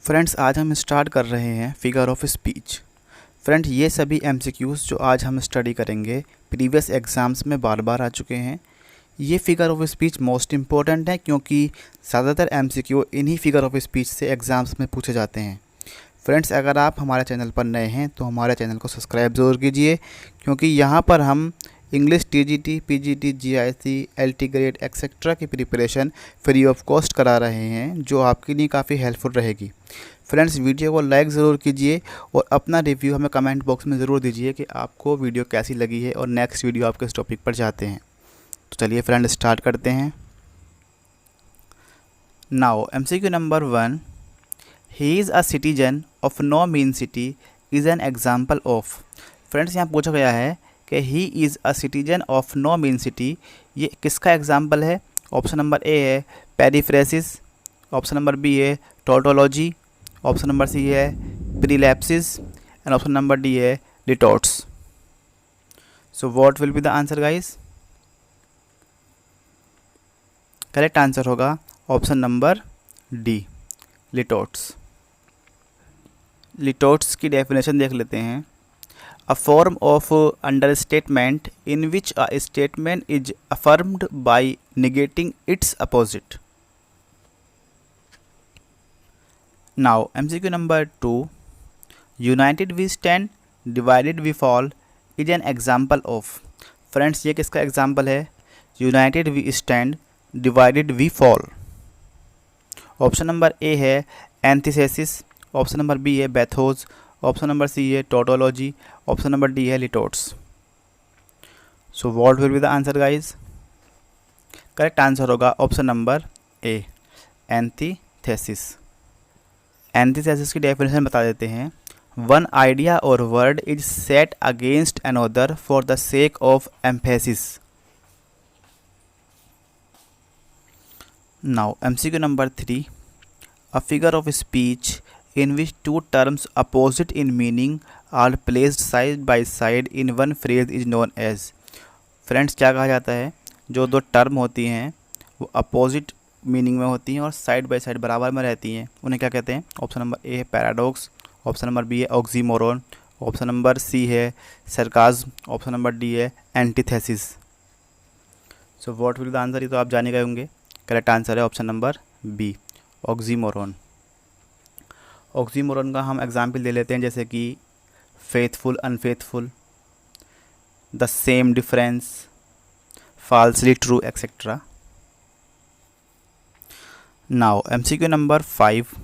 Friends, आज हम start कर रहे हैं फिगर ऑफ स्पीच। फ्रेंड्स, ये सभी MCQs जो आज हम स्टडी करेंगे प्रीवियस एग्ज़ाम्स में बार बार आ चुके हैं। ये figure of speech most important है क्योंकि ज़्यादातर MCQ इन्हीं फिगर ऑफ स्पीच से एग्ज़ाम्स में पूछे जाते हैं। फ्रेंड्स, अगर आप हमारे चैनल पर नए हैं तो हमारे चैनल को सब्सक्राइब ज़रूर कीजिए क्योंकि यहाँ पर हम English TGT, PGT, GIC, LT grade etcetera की प्रिपरेशन फ्री ऑफ कॉस्ट करा रहे हैं जो आपके लिए काफ़ी हेल्पफुल रहेगी। फ्रेंड्स, वीडियो को लाइक ज़रूर कीजिए और अपना रिव्यू हमें कमेंट बॉक्स में ज़रूर दीजिए कि आपको वीडियो कैसी लगी है और नेक्स्ट वीडियो आप किस टॉपिक पर चाहते हैं। तो चलिए फ्रेंड स्टार्ट करते हैं। Now MCQ number 1, he is a citizen of no mean city is an example of. Friends, यहाँ पूछा गया है कि ही is a citizen of no mean सिटी, ये किसका एग्जाम्पल है? ऑप्शन नंबर ए है पेरिफ्रेसिस, ऑप्शन नंबर बी है टोटोलॉजी, ऑप्शन नंबर सी है prolepsis and option number D है litotes. So what will be the answer guys? Correct answer होगा option number d, litotes. Litotes की डेफिनेशन देख लेते हैं। A form of understatement in which a statement is affirmed by negating its opposite. Now MCQ number 2, united we stand, divided we fall is an example of। Friends, ये किसका example है? united we stand, divided we fall। Option number ए है एंथिथेसिस, option number B है बैथोस, option number सी है tautology, option number D है litotes. So what will be the answer guys? Correct answer होगा option number a, antithesis. Antithesis की definition बता देते हैं। One idea or word is set against another for the sake of emphasis. Now MCQ number 3, a figure of speech in which two terms opposite in meaning are placed side by side in one phrase is known as। Friends, क्या कहा जाता है? जो दो term होती हैं वो opposite meaning में होती हैं और साइड बाय साइड बराबर में रहती हैं, उन्हें क्या कहते हैं? ऑप्शन नंबर ए है पैराडॉक्स, ऑप्शन नंबर बी है ऑक्सीमोरोन, ऑप्शन नंबर सी है सरकाज़्म, ऑप्शन नंबर डी है antithesis. So what will the answer? ये तो आप जाने गए होंगे। करेक्ट आंसर है option number B, oxymoron. Oxymoron का हम एग्जाम्पल ले लेते हैं जैसे कि faithful unfaithful, the same difference, falsely true etcetera. Now MCQ number 5,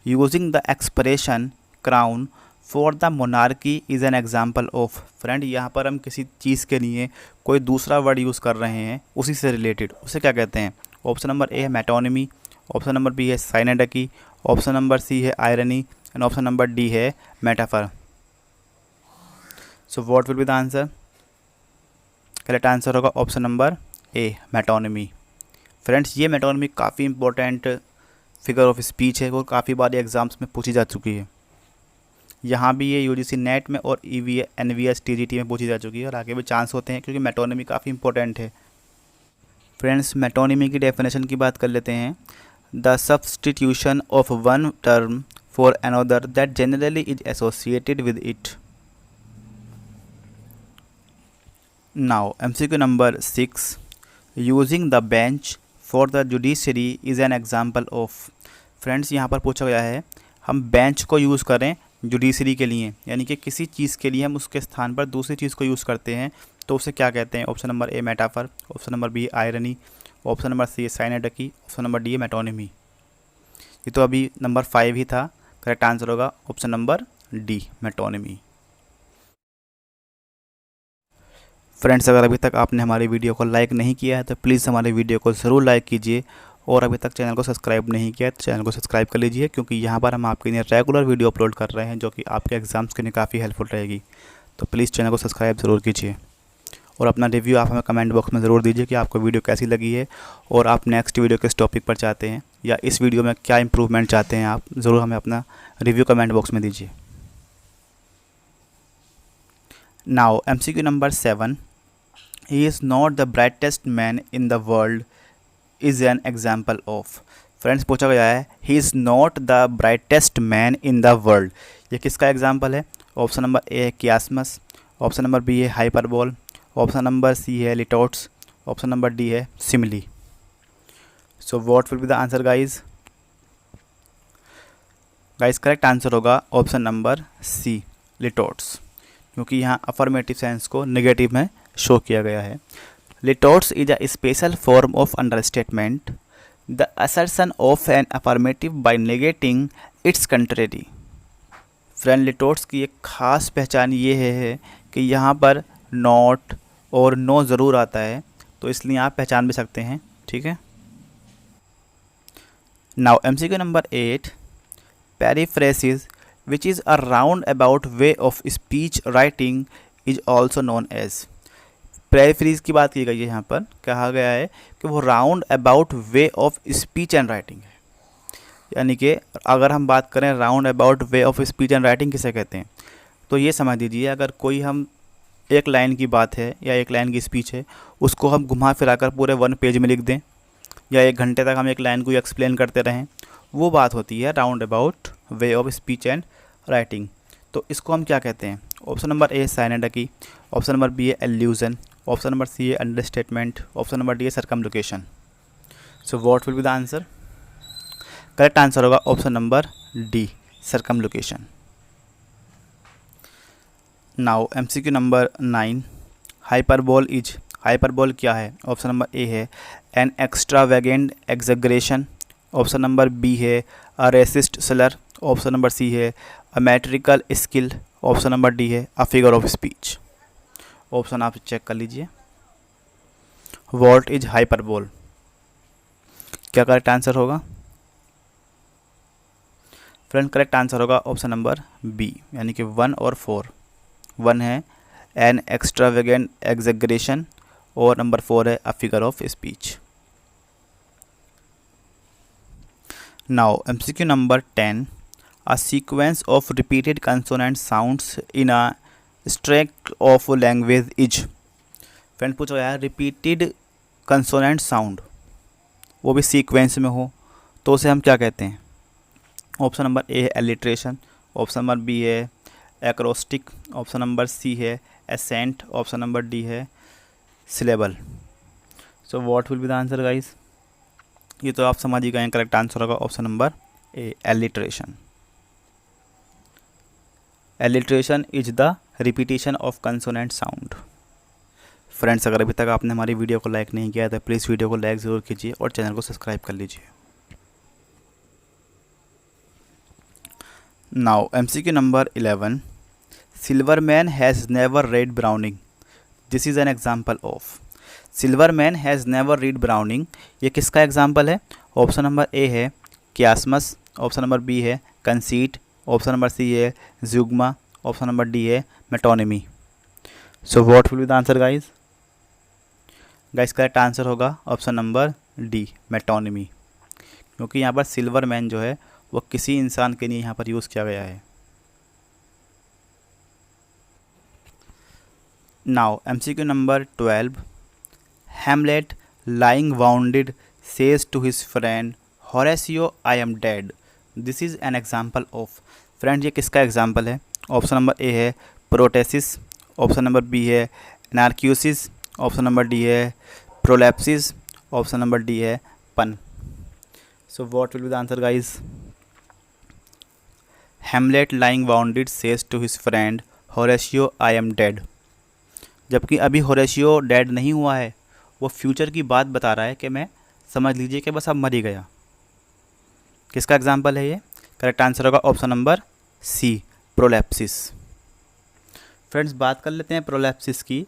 using the expression crown for the monarchy is an example of. Friend, यहाँ पर हम किसी चीज़ के लिए कोई दूसरा वर्ड यूज़ कर रहे हैं उसी से रिलेटेड, उसे क्या कहते हैं? ऑप्शन नंबर ए है मेटोनिमी, ऑप्शन नंबर बी है साइनेडकी, ऑप्शन नंबर सी है irony and option number D है metaphor. So what will be the answer? Correct answer होगा option number a, metonymy. Friends, ये मेटोनिमी काफ़ी इंपॉर्टेंट फिगर ऑफ स्पीच है और काफ़ी बार एग्जाम्स में पूछी जा चुकी है। यहाँ भी ये UGC नेट में और NVS TGT में पूछी जा चुकी है और आगे भी चांस होते हैं क्योंकि मेटोनिमी काफ़ी इंपॉर्टेंट है। फ्रेंड्स, मेटोनिमी की डेफिनेशन की बात कर लेते हैं। The substitution of one term for another that generally is associated with it. Now MCQ number 6, using the bench for the judiciary is an example of. Friends, यहाँ पर पूछा गया है हम बेंच को यूज़ करें जुडिशरी के लिए, यानी कि किसी चीज़ के लिए हम उसके स्थान पर दूसरी चीज़ को यूज़ करते हैं तो उसे क्या कहते हैं? Option number a metaphor, option number b irony, option number c synecdoche, option number D है मेटोनिमी। ये तो अभी नंबर 5 ही था। करेक्ट आंसर होगा option number d, metonymy. Friends, अगर अभी तक आपने हमारी वीडियो को लाइक नहीं किया है तो प्लीज़ हमारे वीडियो को ज़रूर लाइक कीजिए और अभी तक चैनल को सब्सक्राइब नहीं किया है तो चैनल को सब्सक्राइब कर लीजिए क्योंकि यहाँ पर हम आपके लिए रेगुलर वीडियो अपलोड कर रहे हैं जो कि आपके एग्ज़ाम्स के लिए काफ़ी हेल्पफुल रहेगी। तो प्लीज़ चैनल को सब्सक्राइब ज़रूर कीजिए और अपना रिव्यू आप हमें कमेंट बॉक्स में ज़रूर दीजिए कि आपको वीडियो कैसी लगी है और आप नेक्स्ट वीडियो किस टॉपिक पर चाहते हैं या इस वीडियो में क्या इंप्रूवमेंट चाहते हैं। आप ज़रूर हमें अपना रिव्यू कमेंट बॉक्स में दीजिए। Now MCQ number 7, he is not the brightest man in the world is an example of. Friends पूछा गया है he is not the brightest man in the world. ये किसका एग्जाम्पल है? ऑप्शन नंबर ए है chiasmus, option number B है hyperbole, option number सी है लिटोट्स, option number D है simile. So what will be the answer guys? Guys correct answer होगा option number c litotes, क्योंकि यहाँ अफर्मेटिव सेंस को नेगेटिव में शो किया गया है। Litotes is a special form of understatement the assertion of an affirmative by negating its contrary. Friend litotes की एक खास पहचान ये है कि यहाँ पर नॉट और नो ज़रूर आता है, तो इसलिए आप पहचान भी सकते हैं, ठीक है। Now MCQ number 8, periphrasis which is a round about way of speech writing is also known as. Periphrase की बात की गई है, यहाँ पर कहा गया है कि वो round about way of speech and writing है। यानी कि अगर हम बात करें round about way of speech and writing किसे कहते हैं, तो ये समझ लीजिए अगर कोई हम एक लाइन की बात है या एक लाइन की स्पीच है, उसको हम घुमा फिरा कर पूरे 1 पेज में लिख दें या 1 घंटे तक हम एक लाइन को एक्सप्लेन करते रहें, वो बात होती है round about way of speech and writing. तो इसको हम क्या कहते हैं? Option number a synecdoche, option number B है एल्यूजन, ऑप्शन नंबर सी है अंडरस्टेटमेंट, ऑप्शन नंबर डी है circumlocution. So what will be the answer? Correct answer होगा option number d circumlocution. Now MCQ number 9, hyperbole is. Hyperbole क्या है? Option number ए है an extravagant exaggeration, option number B है a racist slur, option number सी है a metrical skill, option number D है a figure of speech. Option आप check कर लीजिए। What is hyperbole? क्या करेक्ट आंसर होगा? फ्रेंड करेक्ट आंसर होगा option number B, यानी कि 1 और 4। 1 है एन एक्स्ट्रावेगेंट एग्जेगरेशन और नंबर 4 है a figure of speech. Now MCQ number 10, a sequence of repeated consonant sounds in a स्ट्रैक्ट of language is. Friend पूछा गया है रिपीटेड कंसोनेंट साउंड, वो भी सीक्वेंस में हो, तो उसे हम क्या कहते हैं? ऑप्शन नंबर ए है एलिट्रेशन, ऑप्शन नंबर बी है एक्रोस्टिक, ऑप्शन नंबर सी है एसेंट, ऑप्शन नंबर डी है syllable. So what will be the answer guys? ये तो आप समझ ही गए, करेक्ट आंसर होगा option number A alliteration. Alliteration is the repetition of consonant sound. Friends अगर अभी तक आपने हमारी वीडियो को लाइक नहीं किया तो प्लीज़ वीडियो को लाइक ज़रूर कीजिए और चैनल को सब्सक्राइब कर लीजिए। Now MCQ number 11, Silverman has never red browning, this is an example of. Silverman has never read browning, ये किसका एग्जाम्पल है? ऑप्शन नंबर ए है कियासमस, ऑप्शन नंबर बी है कंसीट, ऑप्शन नंबर सी है ज़्यूग्मा, ऑप्शन नंबर डी है metonymy. So what will be the answer guys? Guys correct answer होगा option number d metonymy, क्योंकि यहाँ पर सिल्वरमैन जो है वो किसी इंसान के लिए यहाँ पर यूज़ किया गया है। Now MCQ number 12, Hamlet lying wounded says to his friend Horatio I am dead, this is an example of. Friend ये किसका एग्जाम्पल है? ऑप्शन नंबर ए है प्रोटेसिस, ऑप्शन नंबर बी है एनार्क्यूसिस, ऑप्शन नंबर डी है प्रोलैप्सिस, ऑप्शन नंबर डी है pun. So what will be the answer guys? Hamlet lying wounded says to his friend Horatio I am dead, जबकि अभी Horatio dead नहीं हुआ है, वो फ्यूचर की बात बता रहा है कि मैं समझ लीजिए कि बस अब मर ही गया। किसका एग्जाम्पल है ये? करेक्ट आंसर होगा option number c prolepsis. Friends बात कर लेते हैं प्रोलैप्सिस की।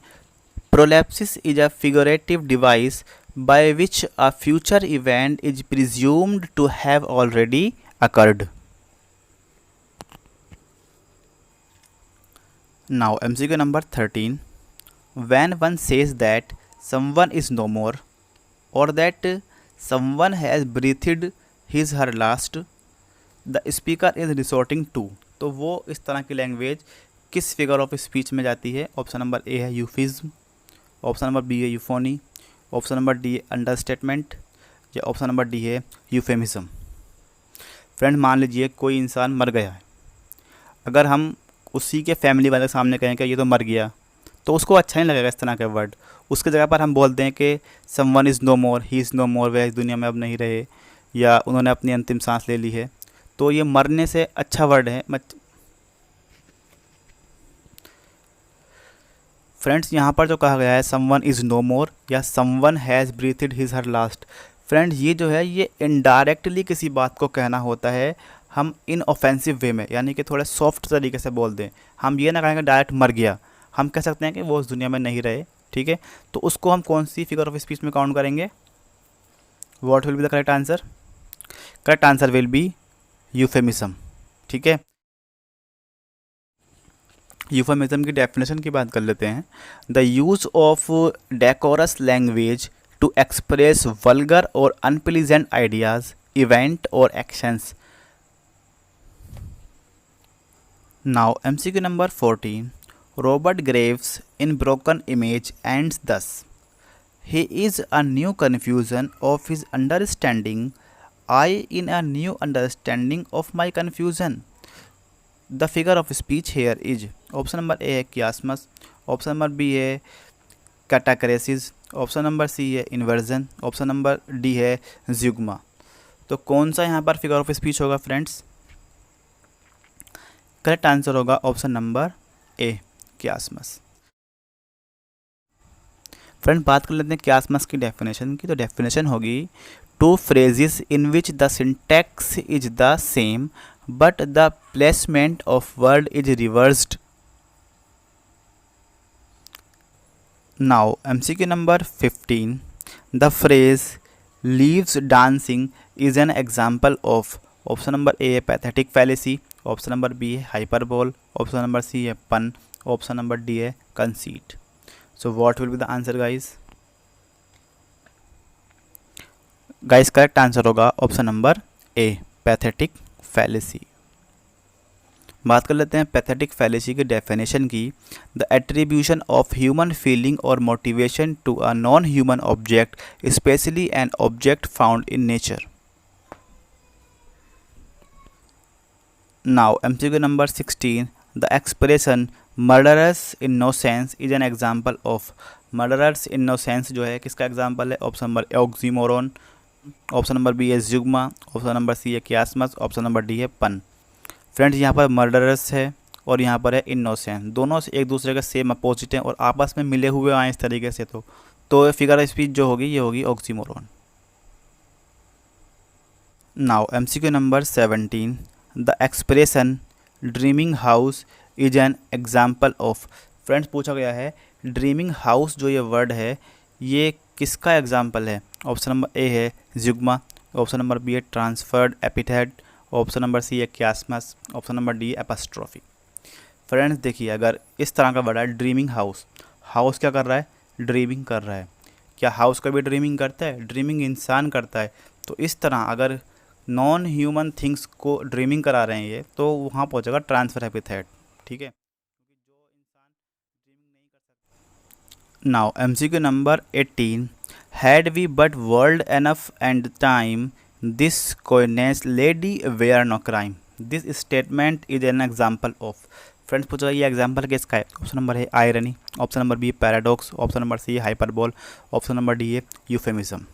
Prolepsis is a figurative device by which a future event is presumed to have already occurred. Now MCQ number 13, when one says that someone is no more or that someone has breathed his her last, the speaker is resorting to, तो वो इस तरह की language किस figure of speech में जाती है? Option number ए है यूफिज्म, ऑप्शन नंबर बी है यूफोनी, ऑप्शन नंबर डी है अंडरस्टेटमेंट या ऑप्शन नंबर डी है यूफेमिज्म। फ्रेंड मान लीजिए कोई इंसान मर गया है, अगर हम उसी के फैमिली वाले के सामने कहें कि ये तो मर गया, तो उसको अच्छा नहीं लगेगा इस तरह के वर्ड। उसके जगह पर हम बोलते हैं कि someone is no more, he is no more, वह इस दुनिया में अब नहीं रहे, या उन्होंने अपनी अंतिम सांस ले ली है। तो ये मरने से अच्छा वर्ड है। फ्रेंड्स यहाँ पर जो कहा गया है समवन इज़ नो मोर या someone has breathed his her last, friends ये जो है ये इनडायरेक्टली किसी बात को कहना होता है। हम इन ऑफेंसिव वे में, यानी कि थोड़े सॉफ्ट तरीके से बोल दें। हम ये ना कहेंगे डायरेक्ट मर गया, हम कह सकते हैं कि वो उस दुनिया में नहीं रहे, ठीक है। तो उसको हम कौन सी फिगर ऑफ स्पीच में काउंट करेंगे? What will be the correct answer? Correct answer will be euphemism, ठीक है। यूफेमिज्म की डेफिनेशन की बात कर लेते हैं। The use of decorous language to express vulgar or unpleasant ideas, event or actions. Now MCQ number 14, Robert Graves in Broken Image ends thus: he is a new confusion of his understanding, I in a new understanding of my confusion. The figure of speech here is, option number ए है chiasmus, option number B है कैटाक्रेसिस, option number सी है inversion, option number D है ज़्यूग्मा। तो कौन सा यहाँ पर figure of speech होगा फ्रेंड्स? करेक्ट आंसर होगा ऑप्शन नंबर ए कियासमस। फ्रेंड बात कर लेते हैं कियासमस की डेफिनेशन की। तो डेफिनेशन होगी two phrases in which the syntax is the same but the placement of word is reversed. Now MCQ number 15, the phrase leaves dancing is an example of, option number ए है pathetic fallacy, option number B है hyperbole, option number सी है pun, option number D है conceit. So what will be the answer guys? Guys correct answer होगा option number a pathetic fallacy. बात कर लेते हैं pathetic fallacy की डेफिनेशन की। The attribution of human feeling or motivation to a non human object, especially an object found in nature. Now MCQ number 16, the expression murderous innocence is an example of. Murderous innocence जो है किसका example है? Option number a oxymoron, option number B है zeugma, option number सी है chiasmus, option number D है पन। Friends यहाँ पर मर्डरस है और यहाँ पर है इनोसेंस, दोनों से एक दूसरे का सेम अपोजिट हैं और आपस में मिले हुए आए इस तरीके से। तो फिगर ऑफ स्पीच जो होगी ये होगी oxymoron. Now MCQ number 17, the expression dreaming house is an example of. Friends पूछा गया है ड्रीमिंग हाउस जो ये वर्ड है ये किसका एग्जाम्पल है? ऑप्शन नंबर ए है ज़्यूग्मा, ऑप्शन नंबर बी है ट्रांसफर्ड एपिथेट, ऑप्शन नंबर सी है chiasmus, option number D apostrophe. Friends देखिए अगर इस तरह का वर्ड है ड्रीमिंग हाउस, हाउस क्या कर रहा है? ड्रीमिंग कर रहा है। क्या हाउस कभी ड्रीमिंग करता है? ड्रीमिंग इंसान करता है। तो इस तरह अगर नॉन ह्यूमन थिंग्स को ड्रीमिंग करा रहे हैं ये, तो वहाँ पहुँचेगा ट्रांसफर एपिथेट, ठीक है। Now MCQ number 18, had we but world enough and time this coyness lady were no crime, this statement is an example of. Friends पूछा ये एग्जाम्पल किसका है? ऑप्शन नंबर है irony, option number b paradox, option number c hyperbole, option number D है euphemism.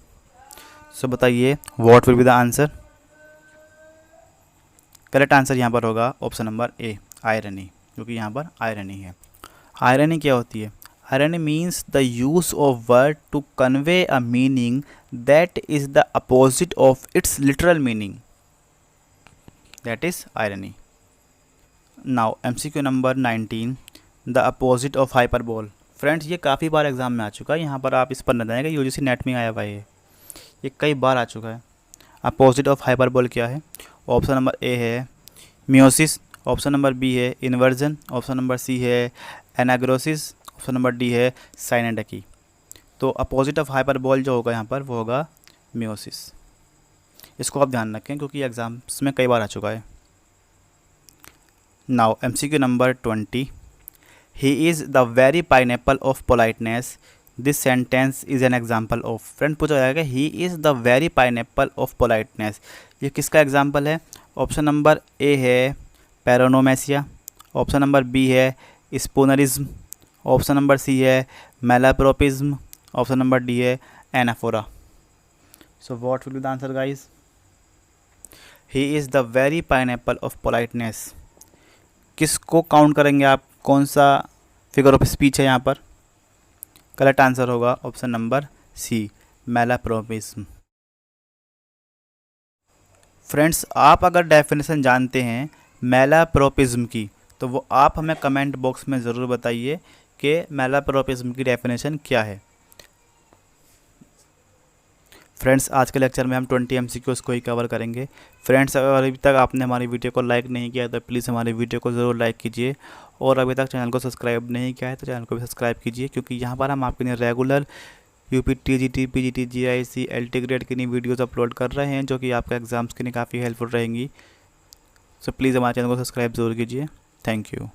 So बताइए what will be the answer? Correct answer यहाँ पर होगा ऑप्शन नंबर ए आयरनी, क्योंकि यहाँ पर आयरनी है। आयरनी क्या होती है? Irony means the use of word to convey a meaning that is the opposite of its literal meaning, that is irony. Now MCQ number 19, the opposite of hyperbole. Friends ये काफ़ी बार exam में आ चुका है, यहाँ पर आप इस पर न जाएंगे, UGC नेट में आया हुआ है ये कई बार आ चुका है। अपोजिट ऑफ हाइपरबोल क्या है? ऑप्शन नंबर ए है मियोसिस, ऑप्शन नंबर बी है इन्वर्जन, ऑप्शन नंबर सी है एनाग्रोसिस, ऑप्शन नंबर डी है साइनेंडकी। तो अपोजिट ऑफ हाइपरबोल जो होगा यहाँ पर वो होगा मियोसिस। इसको आप ध्यान रखें क्योंकि एग्जाम्स में कई बार आ चुका है। Now MCQ number 20, he is the very pineapple of politeness, this sentence is an example of. Friend पूछा जाएगा he is the very pineapple of politeness. ये किसका एग्जाम्पल है? ऑप्शन नंबर ए है पैरोनोमेसिया, ऑप्शन नंबर बी है स्पूनरिज्म, ऑप्शन नंबर सी है मैलाप्रोपिज्म, option number D है anaphora. So what will be the answer guys? He is the very pineapple of politeness. किसको count करेंगे आप? कौन सा फिगर ऑफ स्पीच है यहाँ पर? करेक्ट आंसर होगा ऑप्शन नंबर सी मैलाप्रोपिज्म। फ्रेंड्स आप अगर डेफिनेशन जानते हैं मैलाप्रोपिज्म की तो वो आप हमें कमेंट बॉक्स में ज़रूर बताइए कि मैलाप्रोपिज्म की डेफिनेशन क्या है। फ्रेंड्स आज के लेक्चर में हम 20 MCQs को ही कवर करेंगे। फ्रेंड्स अगर अभी तक आपने हमारी वीडियो को लाइक नहीं किया तो प्लीज़ हमारी वीडियो को ज़रूर लाइक कीजिए, और अभी तक चैनल को सब्सक्राइब नहीं किया है तो चैनल को भी सब्सक्राइब कीजिए, क्योंकि यहाँ पर हम आपके लिए regular UP TGT PGT GIC LT grade की नई वीडियोज़ अपलोड कर रहे हैं जो कि आपके एग्ज़ाम्स के लिए काफ़ी हेल्पफुल रहेंगी। सो प्लीज़ हमारे चैनल को सब्सक्राइब ज़रूर कीजिए। Thank you.